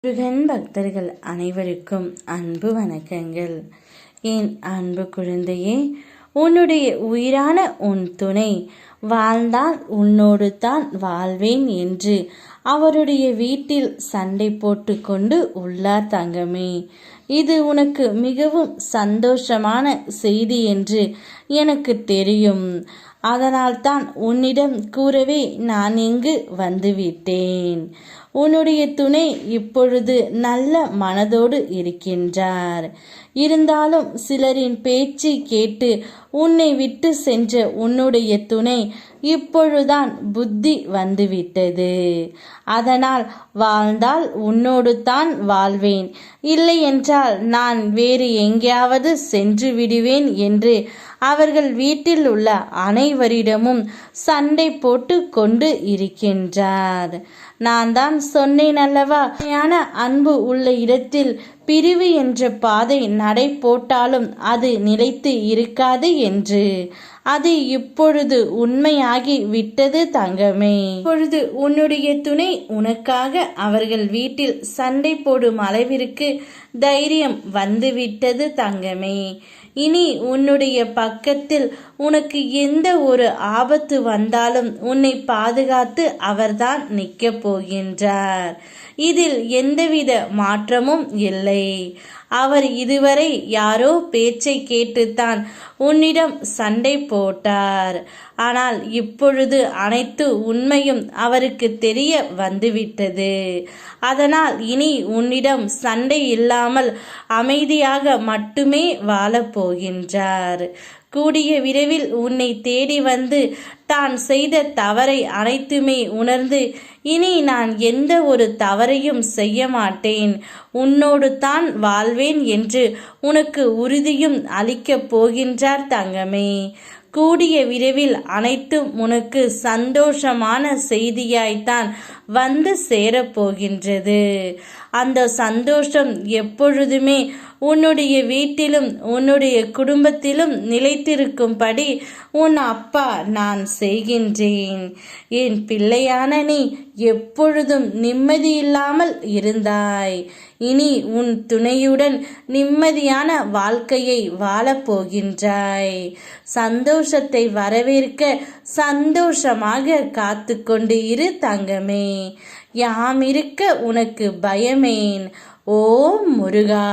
முருகன் பக்தர்கள் அனைவருக்கும் அன்பு வணக்கங்கள். என் அன்பு குழந்தையே, உன்னுடைய உயிரான உன் துணை வாழ்ந்தால் உன்னோடு தான் வாழ்வேன் என்று அவருடைய வீட்டில் சண்டை போட்டு கொண்டு உள்ளார் தங்கமே. இது உனக்கு மிகவும் சந்தோஷமான செய்தி என்று எனக்கு தெரியும். அதனால்தான் உன்னிடம் கூறவே நான் இங்கு வந்துவிட்டேன். உன்னுடைய துணை இப்பொழுது நல்ல மனதோடு இருக்கின்றார். இருந்தாலும் சிலரின் பேச்சை கேட்டு உன்னை விட்டு சென்ற உன்னுடைய துணை இப்பொழுதுதான் புத்தி வந்துவிட்டது. அதனால் வாழ்ந்தால் உன்னோடு தான் வாழ்வேன், இல்லை என்றால் நான் வேறு எங்கேயாவது சென்று விடுவேன் என்று அவர்கள் வீட்டில் உள்ள அனைவரிடமும் சண்டை போட்டு கொண்டு இருக்கின்றார். நான் தான் சொன்னேன் அல்லவா, அன்பு உள்ள இடத்தில் பிரிவு என்ற பாதை நடை போட்டாலும் அது நிலைத்து இருக்காது என்று. அது இப்பொழுது உண்மையாகி விட்டது தங்கமே. இப்பொழுது உன்னுடைய துணை உனக்காக அவர்கள் வீட்டில் சண்டை போடும் அளவிற்கு தைரியம் வந்துவிட்டது தங்கமே. இனி உன்னுடைய பக்கத்தில் உனக்கு எந்த ஒரு ஆபத்து வந்தாலும் உன்னை பாதுகாத்து அவர்தான் நிற்கப் போகின்றார். இதில் எந்தவித மாற்றமும் இல்லை. அவர் இதுவரை யாரோ பேச்சை கேட்டுத்தான் உன்னிடம் சண்டை போட்டார். ஆனால் இப்பொழுது அனைத்து உண்மையும் அவருக்கு தெரிய வந்துவிட்டது. அதனால் இனி உன்னிடம் சண்டை இல்லாமல் அமைதியாக மட்டுமே வாழப் போகின்றார். கூடிய விரைவில் உன்னை தேடி வந்து தான் செய்த தவறை அனைத்துமே உணர்ந்து இனி நான் எந்த ஒரு தவறையும் செய்ய மாட்டேன், உன்னோடு தான் வாழ்வேன் என்று உனக்கு உறுதியும் அளிக்கப் போகின்றார் தங்கமே. கூடிய விரைவில் அனைத்தும் உனக்கு சந்தோஷமான செய்தியாய்த்தான் வந்து சேரப்போகின்றது. அந்த சந்தோஷம் எப்பொழுதுமே உன்னுடைய வீட்டிலும் உன்னுடைய குடும்பத்திலும் நிலைத்திருக்கும்படி உன் அப்பா நான் செய்கின்றேன். என் பிள்ளையான நீ எப்பொழுதும் நிம்மதியில்லாமல் இருந்தாய். இனி உன் துணையுடன் நிம்மதியான வாழ்க்கையை வாழப்போகின்றாய். சந்தோஷத்தை வரவேற்க சந்தோஷமாக காத்து கொண்டு இரு தங்கமே. யாம் இருக்க உனக்கு பயமேன். ஓம் முருகா.